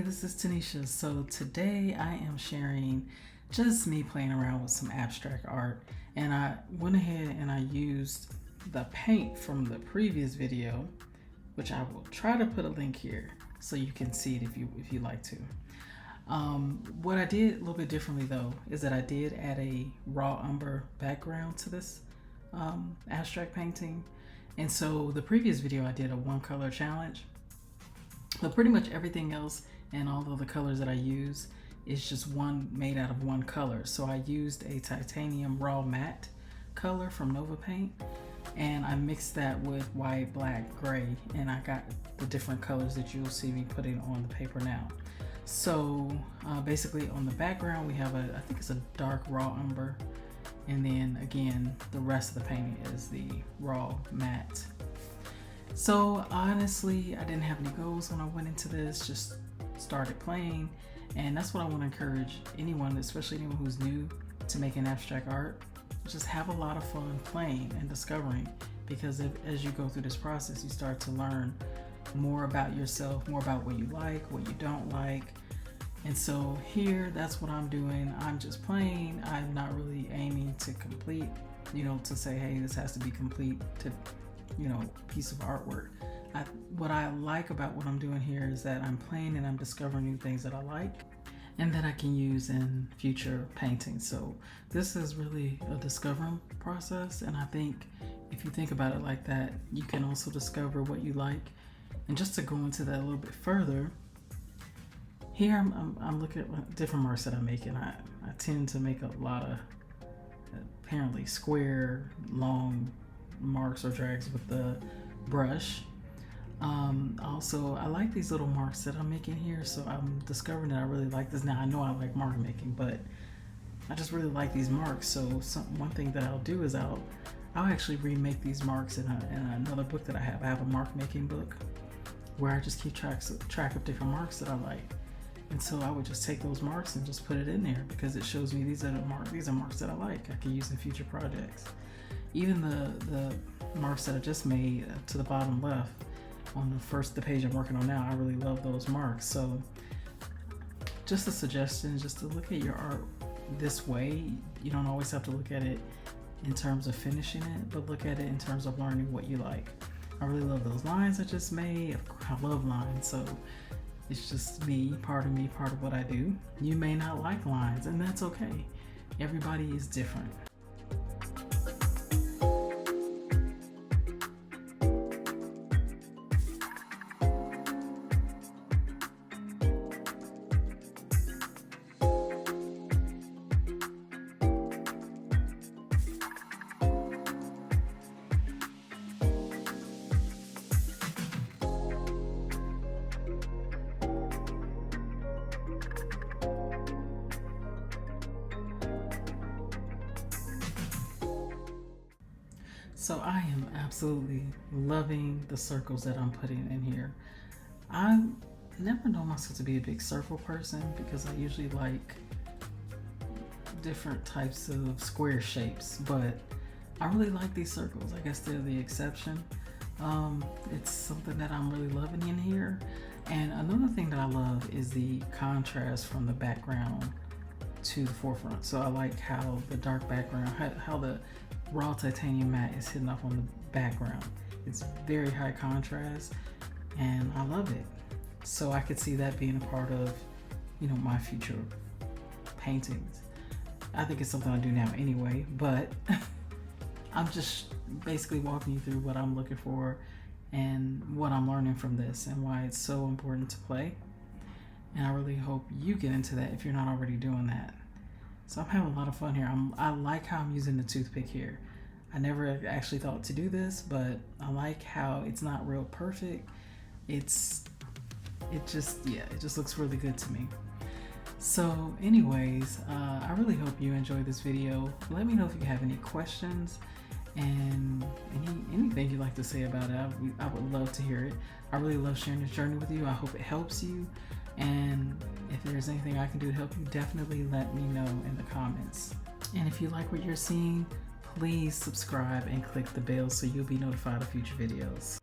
this is Tanisha. So today I am sharing just me playing around with some abstract art, and I went ahead and I used the paint from the previous video, which I will try to put a link here so you can see it if you like to. What I did a little bit differently though is that I did add a raw umber background to this abstract painting. And so the previous video I did a one color challenge, but pretty much everything else and all of the colors that I use is just one made out of one color. So I used a titanium raw matte color from Nova Paint, and I mixed that with white, black, gray, and I got the different colors that you'll see me putting on the paper now. So basically on the background we have I think it's a dark raw umber, and then again the rest of the painting is the raw matte. So honestly, I didn't have any goals when I went into this, just started playing, and that's what I want to encourage anyone, especially anyone who's new to making abstract art. Just have a lot of fun playing and discovering, because as you go through this process, you start to learn more about yourself, more about what you like, what you don't like. And so here, that's what I'm doing. I'm just playing. I'm not really aiming to complete, to say, hey, this has to be complete to, piece of artwork. What I like about what I'm doing here is that I'm playing and I'm discovering new things that I like and that I can use in future paintings. So this is really a discovering process, and I think if you think about it like that, you can also discover what you like. And just to go into that a little bit further, here I'm looking at different marks that I make, and I tend to make a lot of apparently square, long marks or drags with the brush. Also, I like these little marks that I'm making here, so I'm discovering that I really like this. Now I know I like mark making, but I just really like these marks. So one thing that I'll do is I'll actually remake these marks in another book that I have. I have a mark making book where I just keep track of different marks that I like. And so I would just take those marks and just put it in there, because it shows me these are marks that I like, I can use in future projects. Even the marks that I just made to the bottom left on the page I'm working on now, I really love those marks. So just a suggestion, just to look at your art this way. You don't always have to look at it in terms of finishing it, but look at it in terms of learning what you like. I really love those lines I just made. I love lines, so it's just me, part of what I do. You may not like lines, and that's okay. Everybody is different. So I am absolutely loving the circles that I'm putting in here. I never know myself to be a big circle person, because I usually like different types of square shapes, but I really like these circles. I guess they're the exception. It's something that I'm really loving in here. And another thing that I love is the contrast from the background to the forefront. So I like how the dark background, how the raw titanium matte is hitting up on the background. It's very high contrast, and I love it. So I could see that being a part of, my future paintings. I think it's something I do now anyway, but I'm just basically walking you through what I'm looking for and what I'm learning from this, and why it's so important to play. And I really hope you get into that if you're not already doing that. So I'm having a lot of fun here. I like how I'm using the toothpick here. I never actually thought to do this, but I like how it's not real perfect. It just looks really good to me. So anyways, I really hope you enjoyed this video. Let me know if you have any questions and anything you'd like to say about it. I would love to hear it. I really love sharing this journey with you. I hope it helps you. And if there's anything I can do to help you, definitely let me know in the comments. And if you like what you're seeing, please subscribe and click the bell so you'll be notified of future videos.